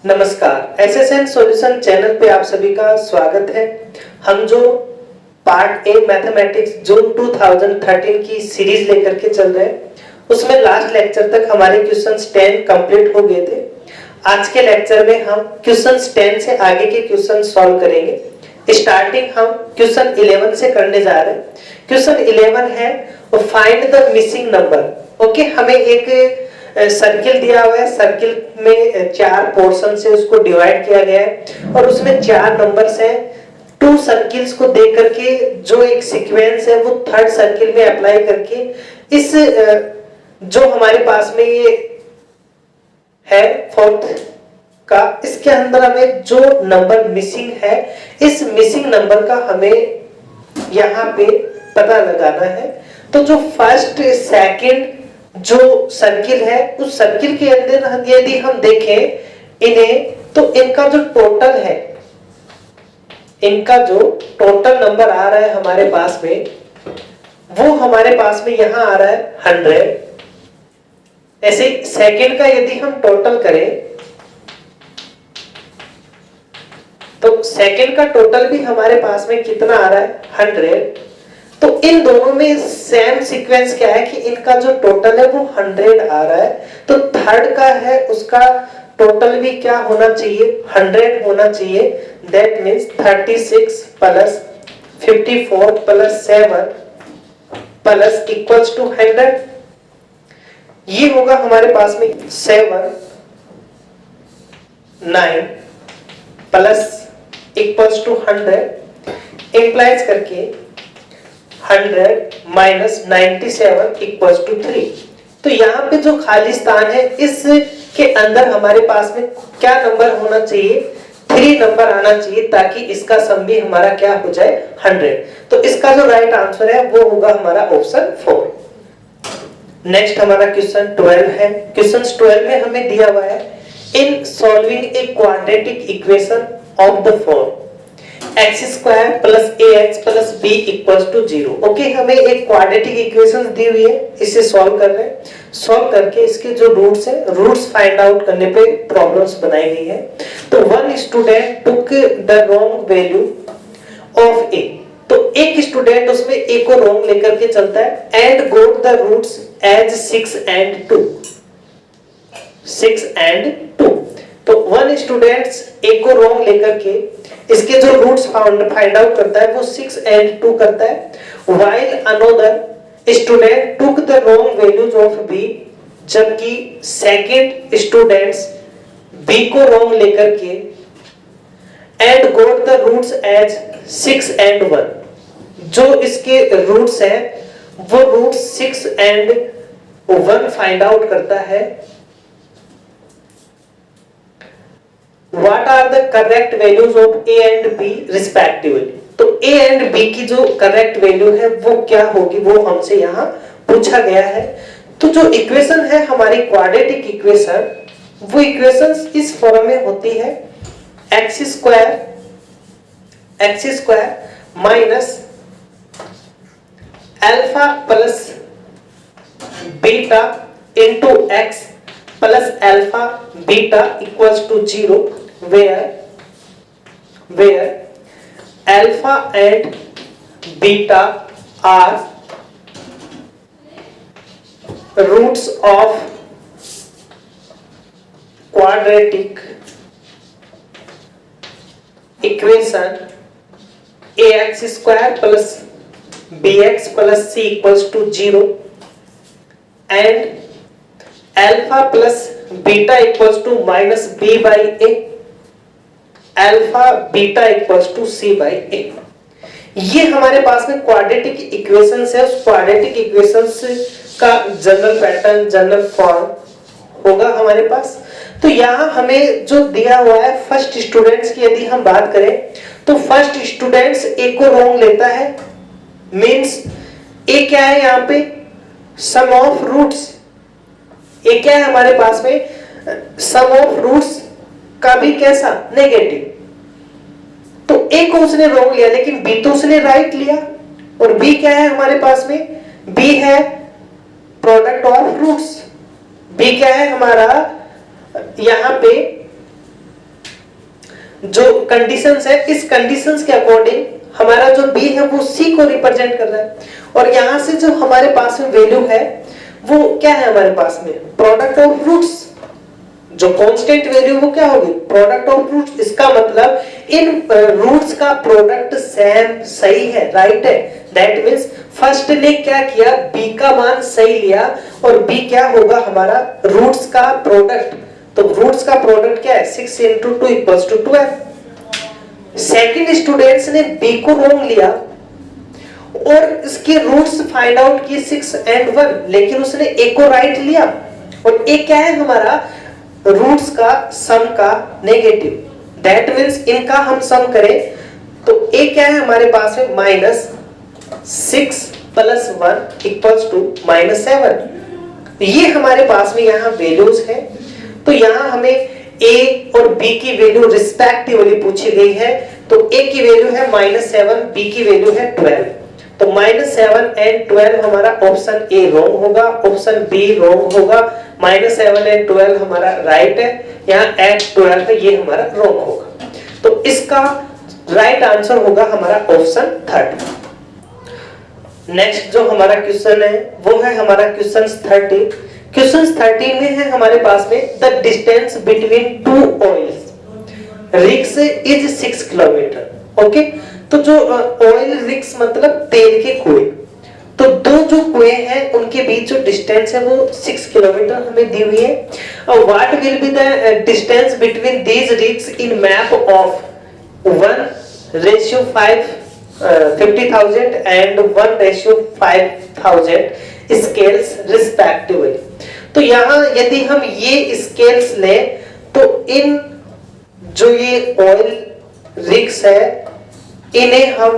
नमस्कार, SSN solution channel पे आप सभी का स्वागत है। हम जो पार्ट ए मैथमेटिक्स जून 2013 की सीरीज लेकर के चल रहे हैं, उसमें लास्ट लेक्चर तक हमारे क्वेश्चंस 10 कंप्लीट हो गए थे। आज के लेक्चर में हम क्वेश्चंस 10 से आगे के क्वेश्चन सॉल्व करेंगे। स्टार्टिंग हम क्वेश्चन 11 से करने जा रहे हैं। क्वेश्चन 11 है find the missing number. Okay, हमें एक सर्किल दिया हुआ है। सर्किल में 4 पोर्शन से उसको डिवाइड किया गया है और उसमें 4 नंबर्स हैं। 2 सर्किल्स को देख करके जो एक सीक्वेंस है वो थर्ड सर्किल में अप्लाई करके इस जो हमारे पास में ये है फोर्थ का, इसके अंदर हमें जो नंबर मिसिंग है, इस मिसिंग नंबर का हमें यहाँ पे पता लगाना है। तो जो फर्स्ट सेकंड जो सर्किल है, उस सर्किल के अंदर यदि हम देखें इन्हें, तो इनका जो टोटल है, इनका जो टोटल नंबर आ रहा है हमारे पास में, वो हमारे पास में यहां आ रहा है 100। ऐसे सेकंड का यदि हम टोटल करें तो सेकंड का टोटल भी हमारे पास में कितना आ रहा है 100। तो इन दोनों में सेम सीक्वेंस क्या है कि इनका जो टोटल है वो 100 आ रहा है। तो थर्ड का है उसका टोटल भी क्या होना चाहिए, 100 होना चाहिए। That means 36 plus 54 plus 7 plus equals to 100। ये होगा हमारे पास में 7 9 प्लस इक्वल्स टू 100 इंप्लाइज करके 100 माइनस 97 इक्वल्स टू 3। तो यहाँ पे जो खाली स्थान है, इसके अंदर हमारे पास में क्या नंबर होना चाहिए, 3 नंबर आना चाहिए, ताकि इसका सम भी हमारा क्या हो जाए 100। तो इसका जो राइट आंसर है वो होगा हमारा ऑप्शन 4। नेक्स्ट हमारा क्वेश्चन 12 है। क्वेश्चन 12 में हमें दिया हुआ है in solving a quadratic equation of the form x square plus ax plus b equals to 0। Okay, हमें एक क्वाड्रेटिक इक्वेशन दी हुई है, इसे सॉल्व कर रहे हैं। सॉल्व करके इसके जो रूट्स है, रूट्स फाइंड आउट करने पे प्रॉब्लम्स बनाई गई है। तो one student took the wrong value of a। तो एक स्टूडेंट उसमें a को रॉन्ग लेकर के चलता है and got the roots as 6 and 2। 6 and 2। तो वन स्टूडेंट a को रॉन्ग लेकर के इसके जो रूट्स फाइंड आउट करता है वो 6 and 2 करता है। While another student took the wrong values of b। जबकि सेकंड स्टूडेंट्स b को रॉन्ग लेकर के and got the roots as 6 and 1। जो इसके रूट्स हैं वो रूट्स 6 and 1 फाइंड आउट करता है। What are the correct values of a and b respectively? तो a and b की जो करेक्ट वैल्यू है वो क्या होगी, वो हमसे यहाँ पूछा गया है। तो जो इक्वेशन है हमारी क्वाड्रेटिक इक्वेशन, वो इक्वेशन इस फॉर्म में होती है x square minus alpha plus beta into x plus alpha beta equals to 0, where alpha and beta are roots of quadratic equation ax square plus bx plus c equals to 0 and alpha plus beta equals to minus b by a, alpha beta equals to C by A. ये हमारे पास में quadratic equations है। उस quadratic equations का general pattern, general form होगा हमारे पास। तो यहाँ हमें जो दिया हुआ है फर्स्ट स्टूडेंट्स की यदि हम बात करें, तो फर्स्ट स्टूडेंट्स ए को रॉन्ग लेता है। मींस ए क्या है यहाँ पे, सम ऑफ रूट्स। ए क्या है हमारे पास में, सम ऑफ रूट्स का भी कैसा, नेगेटिव। तो ए को उसने रॉन्ग लिया, लेकिन बी तो उसने राइट लिया। और बी क्या है हमारे पास में, बी है प्रोडक्ट ऑफ रूट्स। बी क्या है हमारा, यहाँ पे जो कंडीशंस है, इस कंडीशंस के अकॉर्डिंग हमारा जो b है वो c को रिप्रेजेंट कर रहा है, और यहां से जो हमारे पास में वैल्यू है वो क्या है, हमारे पास में प्रोडक्ट ऑफ रूट्स, जो कांस्टेंट वैल्यू वो क्या होगी, प्रोडक्ट ऑफ रूट्स। इसका मतलब इन रूट्स का प्रोडक्ट सेम सही है, राइट है। दैट मींस फर्स्ट ने क्या किया, b का मान सही लिया, और b क्या होगा हमारा रूट्स का प्रोडक्ट। तो रूट्स का प्रोडक्ट क्या है, 6 into 2 equals to 12। Second students ने b को रॉन्ग लिया और इसके रूट्स फाइंड आउट किए 6 and 1, लेकिन उसने a को राइट लिया, और a क्या है हमारा रूट्स का सम का नेगेटिव। दैट मींस इनका हम सम करें तो a क्या है हमारे पास में -6 + 1 = -7। ये हमारे पास में यहाँ वैल्यूज है। तो यहाँ हमें a और b की वैल्यू रिस्पेक्टिवली पूछी गई है। तो a की वैल्यू है -7, b की वैल्यू है 12। तो -7 and 12 हमारा ऑप्शन ए रॉन्ग होगा, ऑप्शन बी रॉन्ग होगा। -7 and 12 हमारा राइट है, यहाँ एट 12 है, ये हमारा रॉन्ग होगा। तो इसका राइट आंसर होगा हमारा ऑप्शन थर्ड। नेक्स्ट जो हमारा क्वेश्चन है वो है हमारा क्वेश्चन 30। क्वेश्चन 30 में है हमारे पास में the distance between two oils rigs is 6 kilometre. Okay, तो जो ऑयल रिग्स मतलब तेल के कुएं, तो दो जो कुएं हैं उनके बीच जो डिस्टेंस है वो 6 किलोमीटर हमें दी हुई है। और what will be the distance between these rigs in map of 1:5 50,000 and 1:5,000 scales respectively. तो यहाँ यदि हम ये स्केल्स लें तो इन जो ये ऑयल रिग्स है इन्हें हम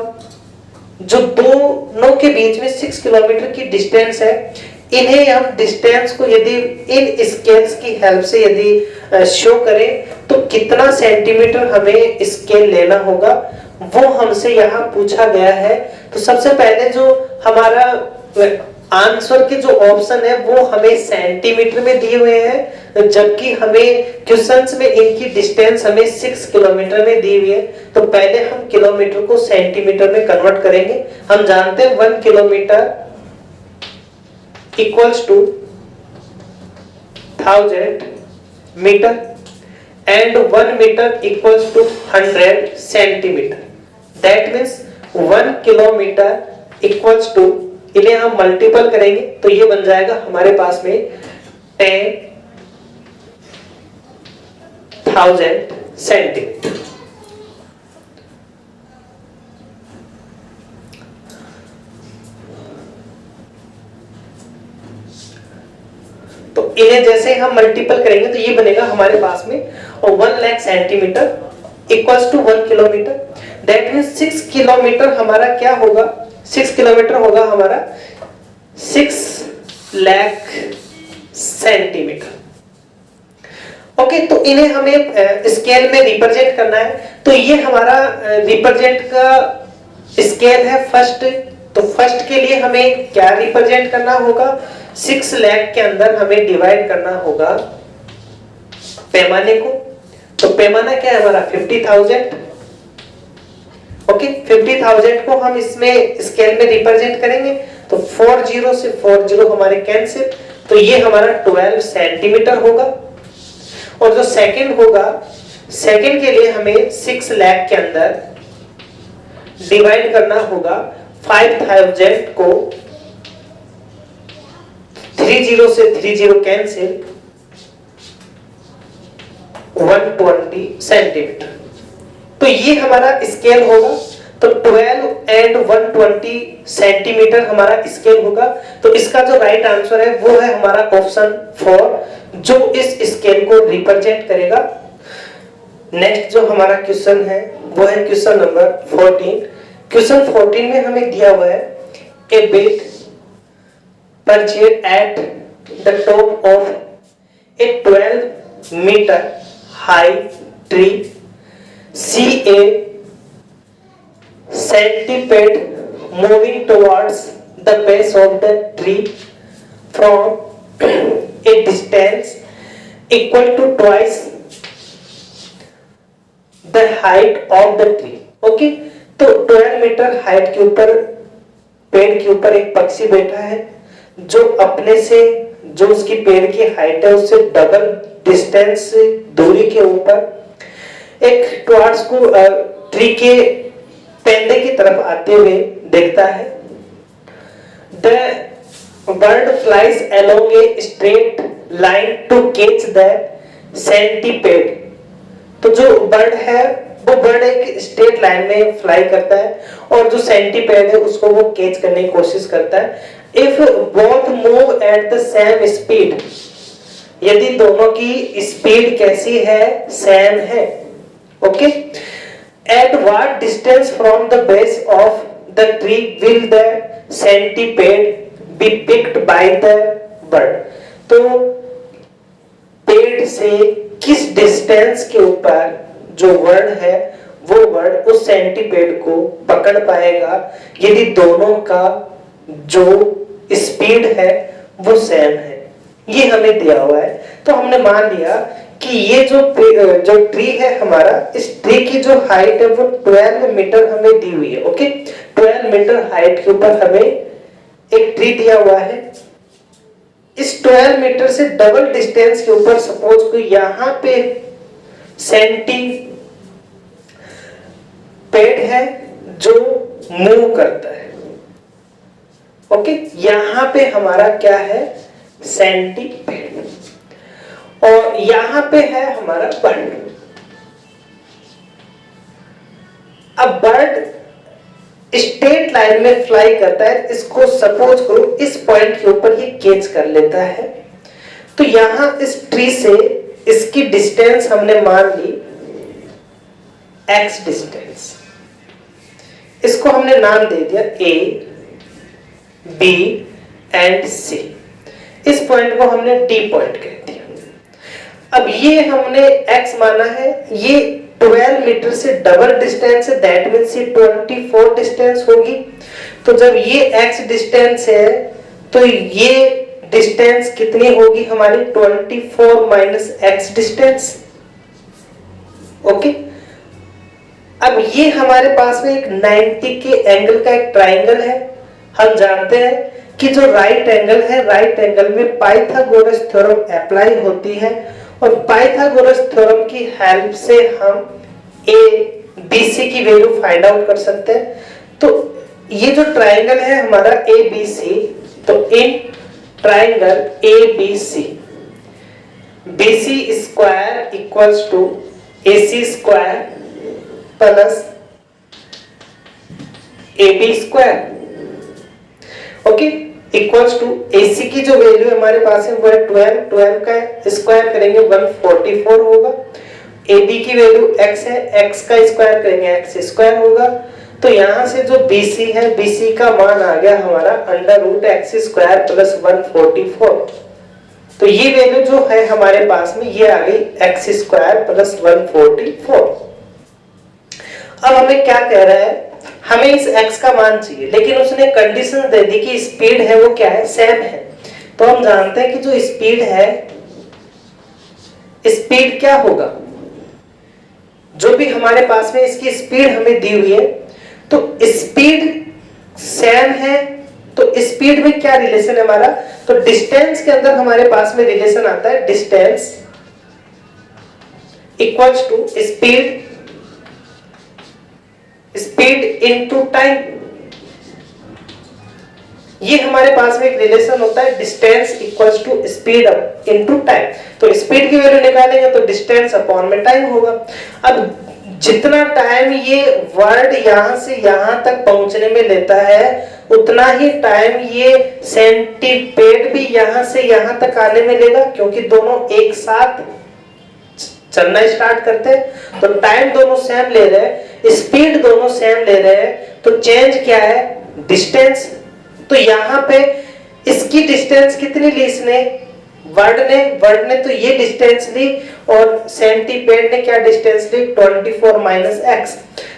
जो दोनों के बीच में 6 किलोमीटर की डिस्टेंस है, इन्हें हम डिस्टेंस को यदि इन स्केल्स की हेल्प से यदि शो करें तो कितना सेंटीमीटर हमें स्केल लेना होगा वो हमसे यहाँ पूछा गया है। तो सबसे पहले जो हमारा आंसर के जो ऑप्शन है वो हमें सेंटीमीटर में दिए हुए हैं, जबकि हमें क्वेश्चंस में इनकी डिस्टेंस हमें 6 किलोमीटर में दी हुई है। तो पहले हम किलोमीटर को सेंटीमीटर में कन्वर्ट करेंगे। हम जानते हैं 1 kilometre equals to 1000 metre and 1 metre equals to 100 centimetre. That means 1 kilometre equals to, इन्हें हम मल्टीपल करेंगे तो ये बन जाएगा हमारे पास में 10,000 सेंटीमीटर। तो इन्हें जैसे हम मल्टीपल करेंगे तो ये बनेगा हमारे पास में, और 1 lakh centimetre equals to 1 kilometre. That means 6 kilometre हमारा क्या होगा, 6 किलोमीटर होगा हमारा 6 लाख सेंटीमीटर। ओके, तो इन्हें हमें स्केल में रिप्रेजेंट करना है। तो ये हमारा रिप्रेजेंट का स्केल है फर्स्ट। तो फर्स्ट के लिए हमें क्या रिप्रेजेंट करना होगा, 6 लाख के अंदर हमें डिवाइड करना होगा पैमाने को। तो पैमाना क्या है हमारा 50,000। ओके, 50,000 को हम इसमें स्केल में रिप्रेजेंट करेंगे तो 40 से 40 हमारे कैंसिल, तो ये हमारा 12 सेंटीमीटर होगा। और जो सेकंड होगा, सेकंड के लिए हमें 6 लाख के अंदर डिवाइड करना होगा 5,000 को, 30 से 30 कैंसिल, 120 सेंटीमीटर। तो ये हमारा स्केल होगा। तो 12 and 120 सेंटीमीटर हमारा स्केल होगा। तो इसका जो राइट आंसर है वो है हमारा ऑप्शन 4, जो इस स्केल को रिप्रेजेंट करेगा। नेक्स्ट जो हमारा क्वेश्चन है वो है क्वेश्चन नंबर 14। क्वेश्चन 14 में हमें दिया हुआ है a bird perched at the top of a 12 metre high tree, see a centipede moving towards the base of the tree from a distance equal to twice the height of the tree. Okay, तो 12 metre height के ऊपर पेड़ के ऊपर एक पक्षी बैठा है जो अपने से जो उसकी पेड़ की हाइट है उससे डबल डिस्टेंस दूरी के ऊपर एक टुवर्ड्स को ट्री के पेंडे की तरफ आते हुए देखता है। The bird flies along a straight line to catch the centipede. तो जो बर्ड है वो बर्ड एक स्ट्रेट लाइन में फ्लाई करता है और जो सेंटीपेड है उसको वो कैच करने की कोशिश करता है। If both move at the same speed, यदि दोनों की स्पीड कैसी है, सेम है। Okay, at what distance from the base of the tree will the centipede be picked by the bird. तो पेड़ से किस डिस्टेंस के ऊपर जो वर्ड है वो वर्ड उस सेंटीपेड को पकड़ पाएगा यदि दोनों का जो स्पीड है वो सेम है। ये हमें दिया हुआ है, तो हमने मान लिया कि ये जो ट्री है हमारा, इस ट्री की जो हाइट है वो 12 मीटर हमें दी हुई है। ओके, 12 मीटर हाइट के ऊपर हमें एक ट्री दिया हुआ है। इस 12 मीटर से डबल डिस्टेंस के ऊपर सपोज को यहाँ पे सेंटीपेड है जो मूव करता है। ओके, यहां पे हमारा क्या है, सेंटीपेड, और यहां पे है हमारा बर्ड। अब बर्ड स्ट्रेट लाइन में फ्लाई करता है, इसको सपोज करो इस पॉइंट के ऊपर ये कैच कर लेता है। तो यहां इस ट्री से इसकी डिस्टेंस हमने मान ली x डिस्टेंस, इसको हमने नाम दे दिया A, B एंड C। इस पॉइंट को हमने D पॉइंट कह दिया। अब ये हमने x माना है, ये 12 मीटर से डबल डिस्टेंस है, दैट मींस ये 24 डिस्टेंस होगी। तो जब ये x डिस्टेंस है तो ये डिस्टेंस कितनी होगी हमारी, 24 माइनस x डिस्टेंस। ओके, अब ये हमारे पास में एक 90 के एंगल का एक ट्राइंगल है। हम जानते हैं कि जो राइट एंगल है, राइट एंगल में पाइथागोरस थ्योरम अप्लाई होती है और पाइथागोरस थ्योरम की हेल्प से हम ए बी सी की वैल्यू फाइंड आउट कर सकते हैं। तो ये जो ट्राइंगल है हमारा ए बी सी, तो in triangle A B C, B C square equals to A C square plus A B square. Okay, equals to AC की जो वैल्यू हमारे पास है वो है 12 का स्क्वायर करेंगे 144 होगा। AB की वैल्यू x है, x का स्क्वायर करेंगे x स्क्वायर होगा। तो यहां से जो BC है, BC का मान आ गया हमारा √x स्क्वायर प्लस 144। तो ये वैल्यू जो है हमारे पास में ये आ गई x स्क्वायर प्लस 144। अब हमें क्या कह रहा है, हमें इस x का मान चाहिए, लेकिन उसने कंडीशन दे दी कि स्पीड है वो क्या है, सेम है। तो हम जानते हैं कि जो स्पीड है, स्पीड क्या होगा, जो भी हमारे पास में इसकी स्पीड हमें दी हुई है, तो स्पीड सेम है। तो स्पीड में क्या रिलेशन है हमारा, तो डिस्टेंस के अंदर हमारे पास में रिलेशन आता है distance equals to speed into time. ये हमारे पास में एक रिलेशन होता है distance equals to speed up into time. तो स्पीड की वैल्यू निकालेंगे तो डिस्टेंस अपॉन में टाइम होगा। अब जितना टाइम ये वर्ड यहां से यहां तक पहुंचने में लेता है उतना ही टाइम ये सेंटीपेड भी यहां से यहां तक आने में लेगा, क्योंकि दोनों एक साथ चलना स्टार्ट करते हैं। तो टाइम दोनों सेम ले रहे हैं, स्पीड दोनों सेम ले रहे हैं, तो चेंज क्या है, डिस्टेंस। तो यहाँ पे इसकी डिस्टेंस कितनी ली इसने, वर्ड ने तो ये डिस्टेंस ली और सेंटीपेड ने क्या डिस्टेंस ली, 24 माइनस x।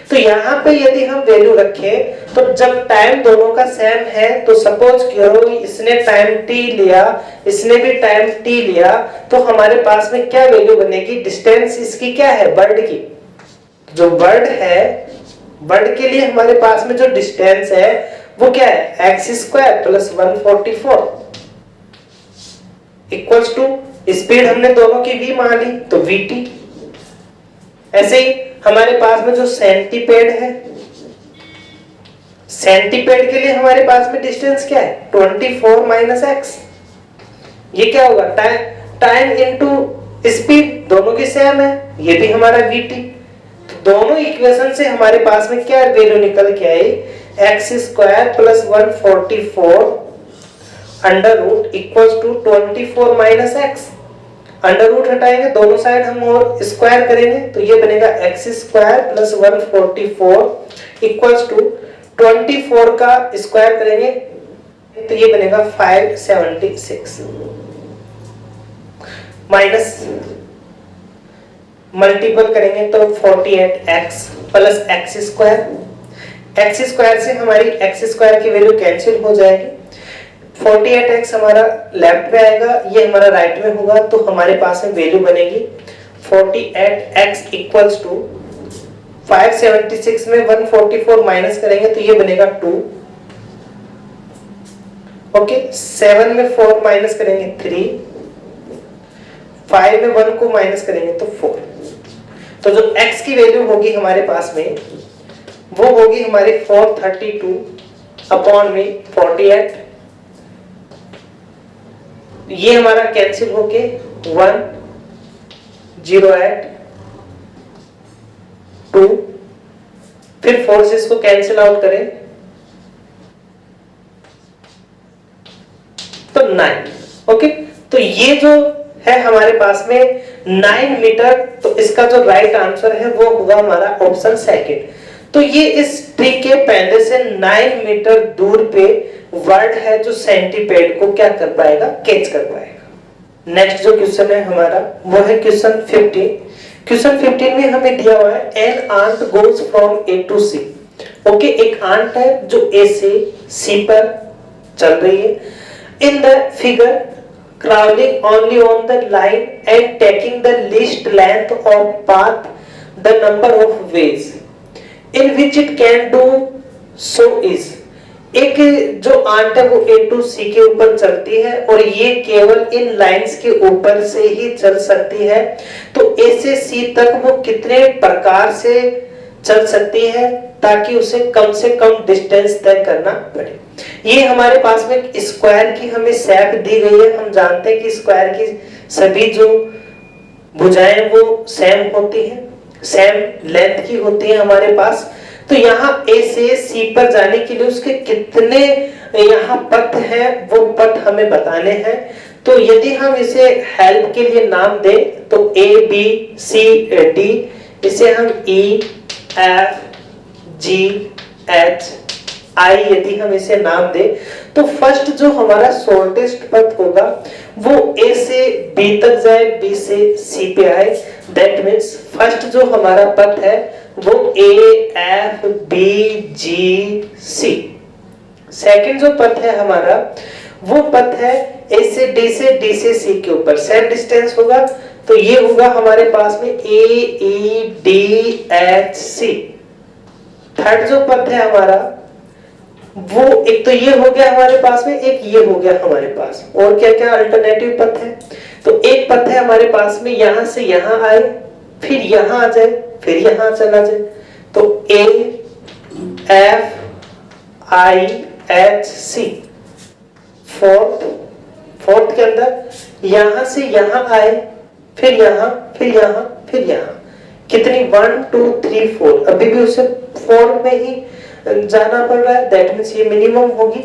तो यहाँ पे यदि हम वैल्यू रखें तो जब टाइम दोनों का सेम है तो सपोज करो इसने टाइम t लिया, इसने भी टाइम t लिया, तो हमारे पास में क्या वैल्यू बनेगी, डिस्टेंस इसकी क्या है, बर्ड की, जो वर्ड है, वर्ड के लिए हमारे पास में जो डिस्टेंस है वो क्या है, x square plus 144 equals to, speed हमने दोनों की v मान ली तो vt। ऐसे ही हमारे पास में जो सेंटीपेड है, सेंटीपेड के लिए हमारे पास में डिस्टेंस क्या है, 24 माइनस एक्स। ये क्या होगा, टाइम इनटू स्पीड, दोनों की सेम है, ये भी हमारा vt। तो दोनों इक्वेशन से हमारे पास में क्या वैल्यू निकल के आई, X square plus 144 under root equals to 24 minus X. Under root हटाएंगे, दोनों साइड हम और स्क्वायर करेंगे तो ये बनेगा x square plus 144 equals to 24 का स्क्वायर करेंगे तो ये बनेगा 576 माइनस मल्टीपल करेंगे तो 48x plus x square. X square से हमारी एक्स स्क्वायर की वैल्यू कैंसिल हो जाएगी, 48x हमारा लेफ्ट में आएगा, ये हमारा राइट में होगा, तो हमारे पास में वैल्यू बनेगी 48x इक्वल्स टू 576 में 144 माइनस करेंगे तो ये बनेगा 2। ओके, 7 में 4 माइनस करेंगे 3, 5 में 1 को माइनस करेंगे तो 4। तो जो x की वैल्यू होगी हमारे पास में वो होगी हमारी 432 अपॉन में 48। ये हमारा कैंसिल होके 108 2, फिर 4 से इसको कैंसिल आउट करें तो 9। ओके, तो ये जो है हमारे पास में 9 मीटर, तो इसका जो राइट आंसर है वो होगा हमारा ऑप्शन सेकंड। तो ये इस ट्री के पहले से 9 मीटर दूर पे वर्ड है जो सेंटीपेड को क्या कर पाएगा, कैच कर पाएगा। नेक्स्ट जो क्वेश्चन है हमारा वो है क्वेश्चन 15। क्वेश्चन 15 में हमें दिया हुआ है an ant goes from A to C. Okay, एक आंट है जो ए से सी पर चल रही है। In the figure crawling only on the line and taking the least length of path, the number of ways in which it can do so is। एक जो आंट है वो ए टू सी के ऊपर चलती है और ये केवल इन लाइंस के ऊपर से ही चल सकती है। तो ए से सी तक वो कितने प्रकार से चल सकती है ताकि उसे कम से कम डिस्टेंस तय करना पड़े। ये हमारे पास में स्क्वायर की हमें शेप दी गई है। हम जानते हैं कि स्क्वायर की सभी जो भुजाएं वो सेम होती हैं, सेम लेंथ की होती है हमारे पास। तो यहाँ ए से सी पर जाने के लिए उसके कितने यहाँ पथ हैं वो पथ हमें बताने हैं। तो यदि हम इसे हेल्प के लिए नाम दें तो ए बी सी डी, इसे हम E F G H I यदि हम इसे नाम दें तो फर्स्ट जो हमारा शॉर्टेस्ट पथ होगा वो ए से बी तक जाए, बी से सी पे आए। दैट मीन्स फर्स्ट जो हमारा पथ है वो A F B G C. Second जो पथ है हमारा वो पथ है ए से डी से सी के ऊपर सेम डिस्टेंस होगा। तो ये होगा हमारे पास में A E D H C. Third जो पथ है हमारा वो एक तो ये हो गया हमारे पास में, एक ये हो गया हमारे पास। और क्या क्या अल्टरनेटिव पथ है, तो एक पथ है हमारे पास में यहां से यहां आए, फिर यहां आ जाए, फिर यहां चला जाए। तो A F I H C. Fourth के अंदर यहां से यहां आए, फिर यहां, फिर यहां, फिर यहां। कितनी 1 2 3 4, अभी भी उसे 4 में ही जाना पड़ रहा है। दैट मीन्स ये मिनिमम होगी।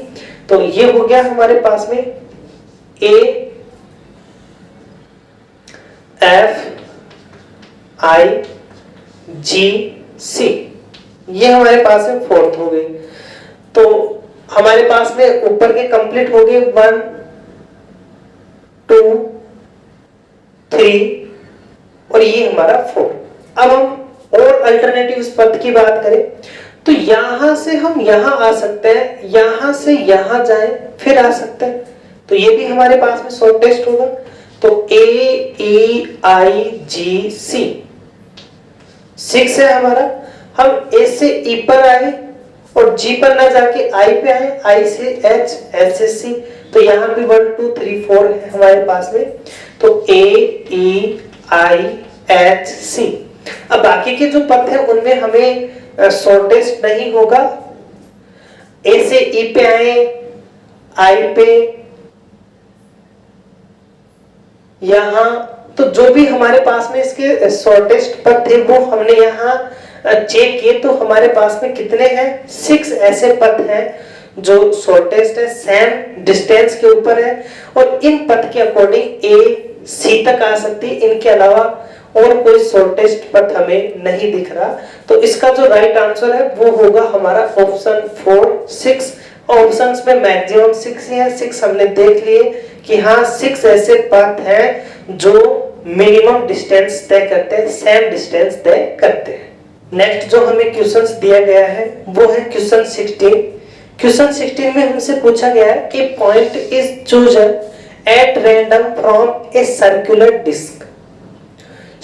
तो ये हो गया हमारे पास में ए एफ आई जी सी, ये हमारे पास में फोर्थ हो गई। तो हमारे पास में ऊपर के कंप्लीट हो गए 1 2 3 और ये हमारा 4। अब हम और अल्टरनेटिव पथ की बात करें तो यहां से हम यहां आ सकते हैं, यहां से यहां जाएं, फिर आ सकते हैं। तो ये भी हमारे पास में शॉर्टेस्ट होगा। तो ए ई आई जी सी। 6 है हमारा। हम ए से ई पर आए और जी पर ना जाके आई पे आए, आई से एच, एच से सी, तो यहाँ भी 1 2 3 4 है हमारे पास में, तो ए ई आई एच सी। अब बाकी के जो पद है उनमें हमें शॉर्टेस्ट नहीं होगा। ए से ई पे आए, आई पे, यहां, तो जो भी हमारे पास में इसके शॉर्टेस्ट पद थे वो हमने यहाँ चेक किए, तो हमारे पास में कितने हैं, 6 ऐसे पद हैं जो शॉर्टेस्ट है, सेम डिस्टेंस के ऊपर है, और इन पद के अकॉर्डिंग ए सी तक आ सकती है, इनके अलावा और कोई शॉर्टेस्ट पद हमें नहीं दिख रहा। तो इसका जो राइट आंसर है वो होगा हमारा ऑप्शन 4 6। ऑप्शंस में मैक्सिमम 6 ही है, 6 हमने देख लिए कि हाँ 6 ऐसे पथ हैं जो मिनिमम डिस्टेंस तय करते हैं, सेम डिस्टेंस तय करते हैं। नेक्स्ट जो हमें क्वेश्चंस दिया गया है वो है क्वेश्चन 16। क्वेश्चन 16 में हमसे पूछा गया है कि point is chosen at random from a circular disc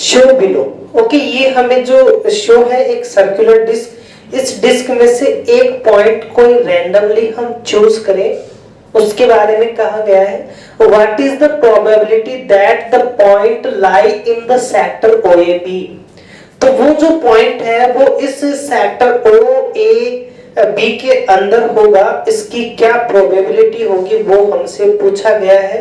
show below. Okay, ये हमें जो शो है एक सर्कुलर डिस्क, इस डिस्क में से एक पॉइंट कोई रैंडमली हम चूज करें, उसके बारे में कहा गया है। What is the probability that the point lie in the sector O A B. तो वो जो पॉइंट है वो इस सेक्टर ओ ए बी के अंदर होगा, इसकी क्या प्रोबेबिलिटी होगी वो हमसे पूछा गया है।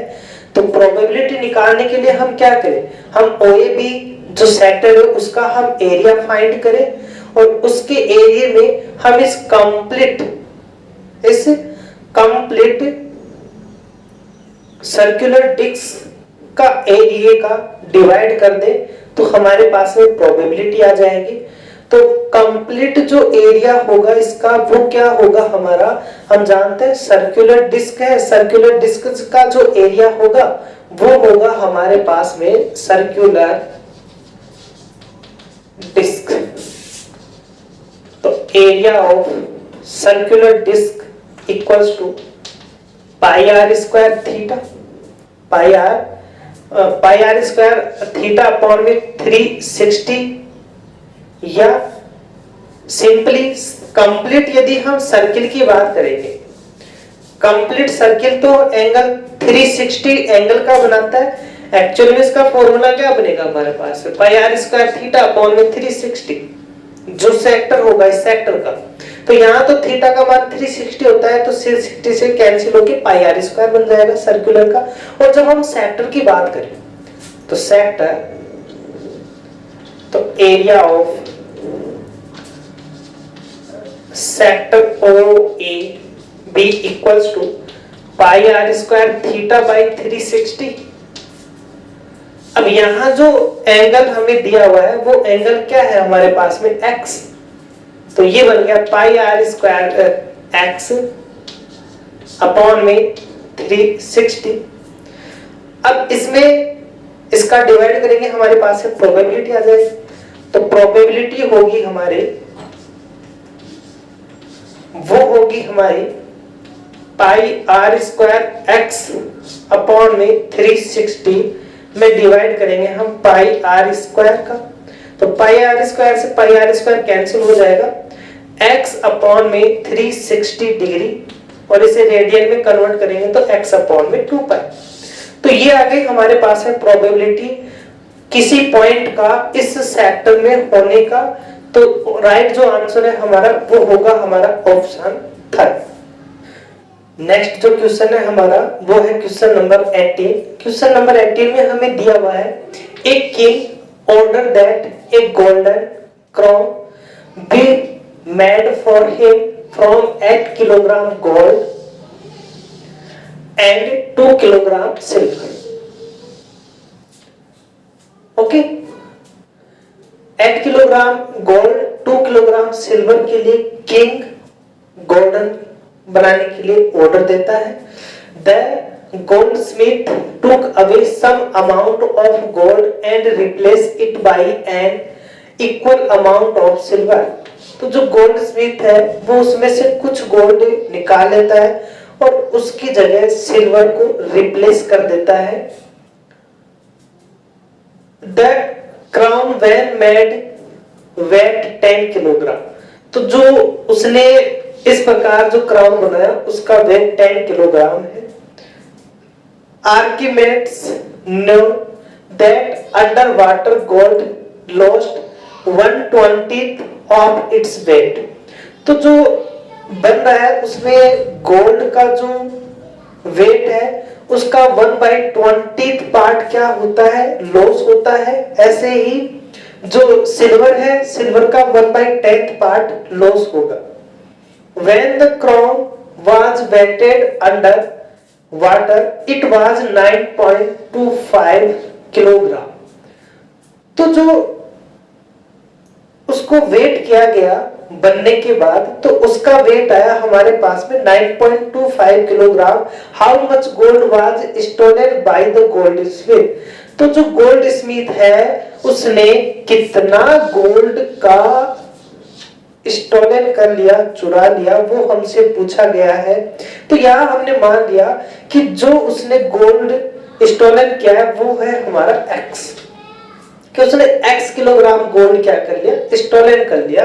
तो प्रोबेबिलिटी निकालने के लिए हम क्या करें, हम ओ ए बी जो सेक्टर है उसका हम एरिया फाइंड करें, और उसके एरिया में हम इस कंप्लीट सर्कुलर डिस्क का एरिया का डिवाइड कर दे, तो हमारे पास में प्रोबेबिलिटी आ जाएगी। तो कंप्लीट जो एरिया होगा इसका वो क्या होगा हमारा, हम जानते हैं सर्कुलर डिस्क है, सर्कुलर डिस्क का जो एरिया होगा वो होगा हमारे पास में सर्कुलर डिस्क। तो area of circular disc equals to pi r square theta, pi r square theta upon में 360, या सिंपली कंप्लीट यदि हम सर्किल की बात करेंगे, कंप्लीट सर्किल तो एंगल 360 एंगल का बनाता है। एक्चुअली में इसका फॉर्मूला क्या बनेगा हमारे पास, पाई आर स्क्वायर थीटा अपॉन में 360, जो सेक्टर होगा इस सेक्टर का, तो यहाँ तो थीटा का मान 360 होता है, तो 360 से कैंसिल होके पाई आर स्क्वायर बन जाएगा सर्कुलर का। और जब हम सेक्टर की बात करें तो सेक्टर, तो area of sector O A B equals to pi r square theta by 360। अब यहां जो एंगल हमें दिया हुआ है वो एंगल क्या है हमारे पास में, x, तो ये बन गया पाई आर स्क्वायर x अपॉन में 360। अब इसमें इसका डिवाइड करेंगे, हमारे पास है प्रोबेबिलिटी आ जाएगी, तो प्रोबेबिलिटी होगी हमारे, वो होगी हमारी पाई आर स्क्वायर x अपॉन में 360 में डिवाइड करेंगे हम पाई आर स्क्वायर का, तो पाई आर स्क्वायर से पाई आर स्क्वायर कैंसिल हो जाएगा, x अपॉन में 360 डिग्री, और इसे रेडियन में कन्वर्ट करेंगे तो x अपॉन में 2 पाई। तो ये आ गई हमारे पास है प्रोबेबिलिटी किसी पॉइंट का इस सेक्टर में होने का। तो राइट जो आंसर है हमारा वो होगा हमारा ऑप्शन 3। नेक्स्ट जो क्वेश्चन है हमारा वो है क्वेश्चन नंबर 18। क्वेश्चन नंबर 18 में हमें दिया हुआ है a king order that A golden crown be made for him from 8 kilogram gold and 2 kilogram silver. Okay, 8 kilogram gold 2 kilogram silver के लिए किंग गोल्डन बनाने के लिए ऑर्डर देता है। The goldsmith took away some amount of gold and replace it by an equal amount of silver. तो जो Goldsmith है वो उसमें से कुछ गोल्ड निकाल लेता है और उसकी जगह सिल्वर को रिप्लेस कर देता है। The crown when made weight 10 kilogram. तो जो उसने इस प्रकार जो क्राउन बनाया उसका वेट 10 किलोग्राम है। Archimedes knew that underwater gold lost 1/20 of its weight। तो जो बन रहा है उसमें गोल्ड का जो वेट है उसका 1/20 पार्ट क्या होता है, लॉस होता है। ऐसे ही जो सिल्वर है, सिल्वर का 1/10 पार्ट लॉस होगा। When the crown was weighted under water, it was 9.25 kilogram. तो जो उसको वेट किया गया बनने के बाद तो उसका वेट आया हमारे पास में 9.25 kilogram. How much gold was stolen by the gold smith. तो जो गोल्ड स्मिथ है उसने कितना गोल्ड का स्टोलन कर लिया, चुरा लिया, वो हमसे पूछा गया है। तो यहाँ हमने मान लिया कि जो उसने गोल्ड स्टोलन किया है वो है हमारा एक्स, कि उसने x किलोग्राम गोल्ड क्या कर लिया, स्टोलन कर लिया।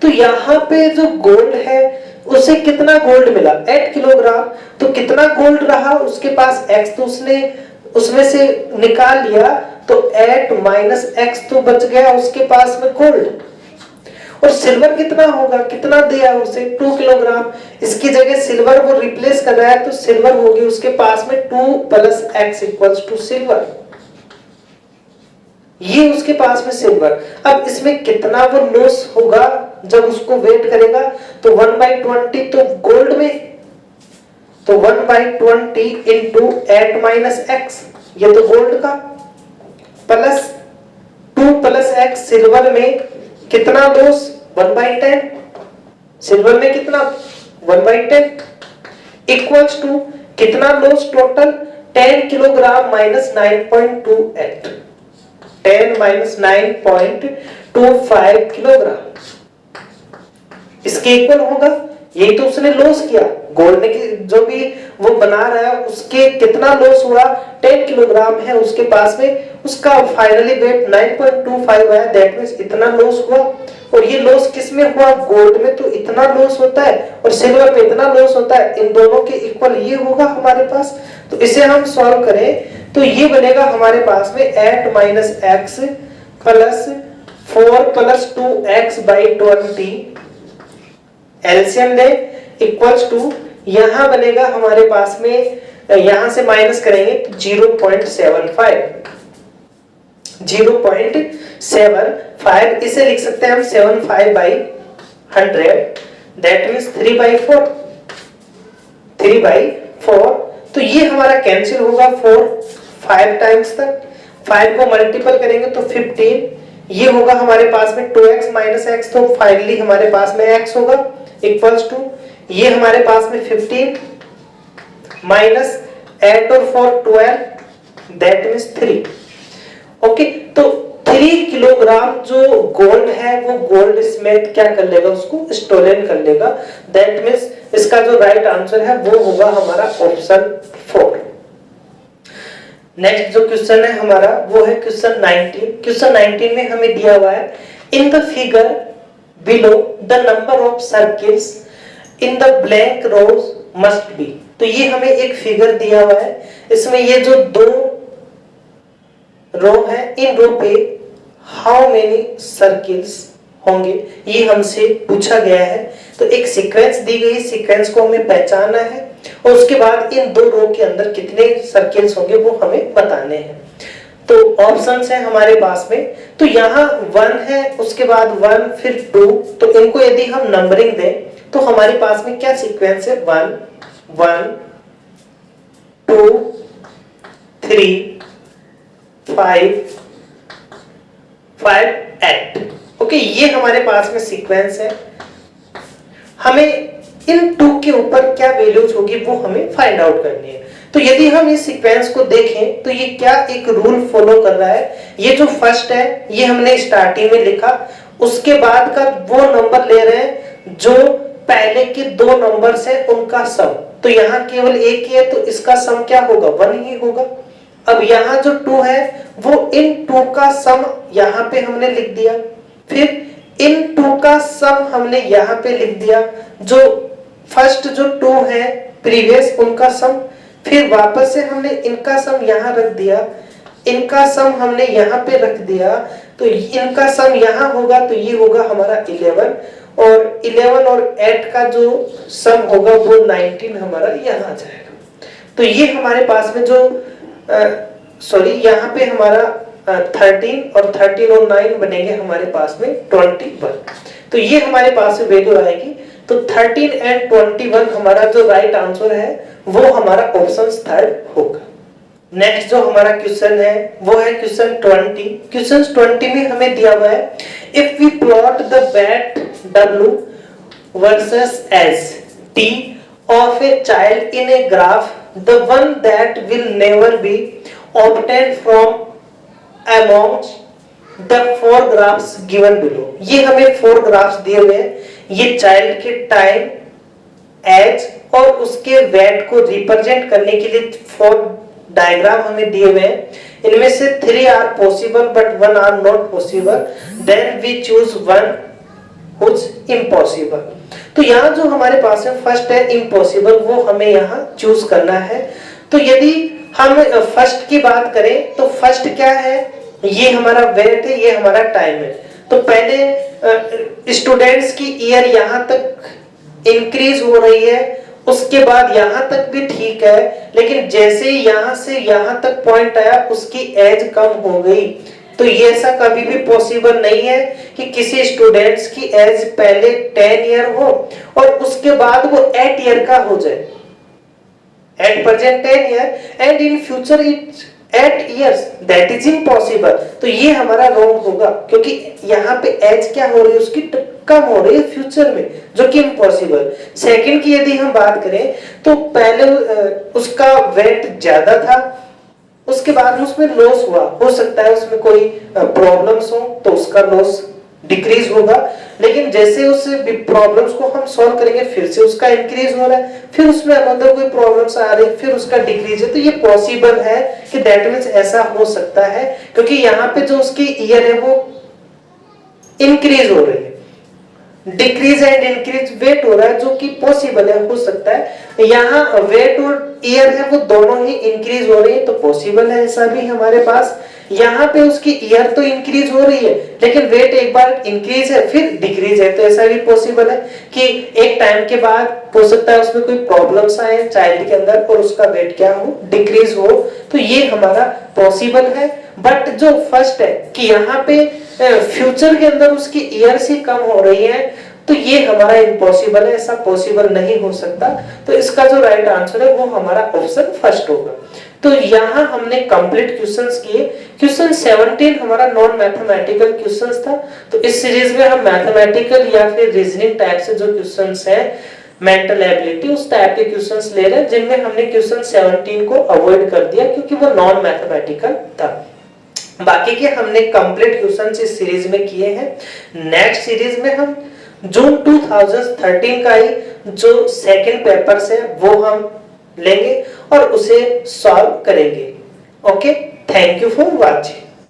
तो यहाँ पे जो गोल्ड है उसे कितना गोल्ड मिला, 8 किलोग्राम। तो कितना गोल्ड रहा उसके पास x, तो उसने उसमें से निकाल लिया, तो 8 माइनस x तो बच गया उसके पास में गोल्ड। और सिल्वर कितना होगा, कितना दिया उसे, 2 किलोग्राम। इसकी जगह सिल्वर वो रिप्लेस कर रहा है, तो सिल्वर होगी उसके पास में 2 plus x equals to silver. ये उसके पास में सिल्वर। अब इसमें कितना वो लॉस होगा जब उसको वेट करेगा, तो 1/20 तो गोल्ड में, तो 1/20 इंटू 8 माइनस x, ये तो गोल्ड का, प्लस 2 प्लस x सिल्वर में कितना लॉस, 1/10, सिल्वर में कितना 1/10 इक्वल्स टू कितना loss total, 10 kilogram minus 9.28, 10 minus 9.25 kilogram इसके इक्वल होगा। यही तो उसने लॉस किया, गोल्ड ने जो भी वो बना रहा है उसके कितना लॉस हुआ, 10 किलोग्राम है उसके पास में, उसका फाइनली वेट 9.25 है, दैट मींस इतना लॉस हुआ। और ये लॉस किस में हुआ, गोल्ड में तो इतना लॉस होता है और सिल्वर में इतना लॉस होता है, इन दोनों के इक्वल ये होगा हमारे पास। तो इसे हम सॉल्व करें तो ये बनेगा हमारे पास में 8 minus x plus 4 plus 2x/20 LCM ले इक्वल्स टू, यहां बनेगा हमारे पास में, यहां से माइनस करेंगे तो 0.75, 0.75 इसे लिख सकते हैं हम 75/100, दैट मींस 3/4, 3/4। तो ये हमारा कैंसिल होगा 4 5 टाइम्स तक, 5 को मल्टीपल करेंगे तो 15, ये होगा हमारे पास में 2x माइनस x, तो फाइनली हमारे पास में x होगा इक्वल्स टू, ये हमारे पास में 15 माइनस 8 और 4 12, दैट मींस 3। ओके, तो 3 किलोग्राम जो गोल्ड है वो गोल्ड स्मिथ क्या कर लेगा, उसको स्टोलन कर लेगा। दैट मींस इसका जो राइट आंसर है वो होगा हमारा ऑप्शन 4। नेक्स्ट जो क्वेश्चन है हमारा वो है क्वेश्चन 19। क्वेश्चन 19 में हमें दिया हुआ है in the figure below the number of circles in the blank rows must be. तो ये हमें एक फिगर दिया हुआ है, इसमें ये जो 2 रो है, इन रो पे हाउ मेनी सर्किल्स होंगे ये हमसे पूछा गया है। तो एक सीक्वेंस दी गई, सीक्वेंस को हमें पहचानना है और उसके बाद इन 2 रो के अंदर कितने सर्किल्स होंगे वो हमें बताने हैं। तो ऑप्शंस है हमारे पास में, तो यहाँ 1 है, उसके बाद 1 फिर 2, तो इनको यदि हम नंबरिंग दें तो हमारे पास में क्या सीक्वेंस है, 1 1 2 3 5 5 8। ओके, ये हमारे पास में सीक्वेंस है। हमें इन 2 के ऊपर क्या वैल्यूज होगी वो हमें फाइंड आउट करनी है। तो यदि हम इस सीक्वेंस को देखें तो ये क्या एक रूल फॉलो कर रहा है। ये जो फर्स्ट है ये हमने स्टार्टिंग में लिखा, उसके बाद का वो नंबर ले रहे हैं जो पहले के 2 नंबर्स है उनका सम। तो यहाँ केवल एक ही है तो इसका सम क्या होगा, 1 ही होगा। अब यहाँ जो 2 है वो इन 2 का सम यहाँ पे हमने लिख दिया, फिर का सम हमने यहाँ पे लिख दिया, जो फर्स्ट जो 2 है प्रीवियस उनका सम, फिर वापस से हमने इनका सम यहाँ रख दिया, इनका सम हमने यहाँ पे रख दिया, तो इनका सम यहाँ होगा, तो ये होगा हमारा 11, और 11 और 8 का जो सम होगा वो 19 हमारा यहाँ आ जाएगा। तो ये हमारे पास में जो यहाँ पे हमारा 13 और 13 और 9 बनेंगे हमारे पास में 21, तो ये हमारे पास में वैल्यू आएगी। तो 13 एंड 21 हमारा जो राइट आंसर है वो हमारा ऑप्शन थर्ड होगा। नेक्स्ट जो हमारा क्वेश्चन है वो है क्वेश्चन 20। क्वेश्चन 20 में हमें दिया हुआ है if we plot the weight W versus S T of a child in a graph, the one that will never be obtained from amongst the 4 graphs given below। ये हमें 4 ग्राफ्स दिए हुए हैं, ये चाइल्ड के टाइम, एज और उसके wait को रिप्रेजेंट करने के लिए 4 डायग्राम हमें दिए हुए हैं। इनमें से 3 are possible but 1 are not possible, then we choose 1 which impossible. तो यहाँ जो हमारे पास में फर्स्ट है इम्पॉसिबल, वो हमें यहाँ चूज करना है। तो यदि हम फर्स्ट की बात करें तो फर्स्ट क्या है, ये हमारा वेट है, ये हमारा टाइम है। तो पहले स्टूडेंट्स की ईयर यहाँ तक इंक्रीज हो रही है, उसके बाद यहाँ तक भी ठीक है, लेकिन जैसे ही यहाँ से यहाँ तक पॉइंट आया उसकी एज कम हो गई। तो ये ऐसा कभी भी पॉसिबल नहीं है कि किसी स्टूडेंट्स की एज पहले 10 ईयर हो और उसके बाद वो 8 ईयर का हो जाए। At present 10 year and in future it's 8 years, that is impossible. तो ये हमारा रॉन्ग होगा, क्योंकि यहाँ पे एज क्या हो रही है उसकी कम हो रही है फ्यूचर में, जो कि इम्पॉसिबल। सेकंड की यदि हम बात करें तो पहले उसका वेट ज्यादा था, उसके बाद में उसमें लॉस हुआ, हो सकता है उसमें कोई प्रॉब्लम्स हो तो उसका लॉस डिक्रीज होगा, लेकिन जैसे उस प्रॉब्लम्स को हम सॉल्व करेंगे फिर से उसका इंक्रीज हो रहा है, फिर उसमें अनदर कोई प्रॉब्लम्स आ रही है, फिर उसका डिक्रीज है। तो ये पॉसिबल है कि दैट मींस ऐसा हो सकता है, क्योंकि यहाँ पे जो उसकी ईयर है वो इंक्रीज हो रही है, डिक्रीज एंड इंक्रीज वेट हो रहा है, जो कि पॉसिबल है, हो सकता है। यहाँ वेट और ईयर है वो दोनों ही इंक्रीज हो रही है, तो पॉसिबल है ऐसा भी हमारे पास। यहाँ पे उसकी ईयर तो इंक्रीज हो रही है, लेकिन वेट एक बार इंक्रीज है फिर डिक्रीज है, तो ऐसा भी पॉसिबल है कि एक टाइम के बाद हो सकता है उसमें कोई प्रॉब्लम्स आए चाइल्ड के अंदर और उसका वेट क्या हो, डिक्रीज हो। तो ये हमारा पॉसिबल है। बट जो फर्स्ट है कि यहाँ पे फ्यूचर के अंदर उसकी ईयर्स ही कम हो रही है, तो ये हमारा इम्पॉसिबल है, ऐसा पॉसिबल नहीं हो सकता। तो इसका जो राइट आंसर है वो हमारा ऑप्शन फर्स्ट होगा। तो यहाँ हमने कंप्लीट क्वेश्चंस किए। क्वेश्चन 17 हमारा नॉन मैथमेटिकल क्वेश्चंस था। तो इस सीरीज में हम मैथमेटिकल या फिर रीजनिंग टाइप से जो क्वेश्चंस हैं, मेंटल एबिलिटी, उस टाइप के क्वेश्चंस ले रहे हैं, जिनमें हमने क्वेश्चन 17 को अवॉइड कर दिया क्योंकि वो नॉन मैथमेटिकल था। बाकी के हमने कंप्लीट क्वेश्चंस इस सीरीज में किए हैं। नेक्स्ट सीरीज में हम जून 2013 का ही जो सेकंड पेपर्स है वो हम लेंगे और उसे सॉल्व करेंगे। Okay, thank you for watching.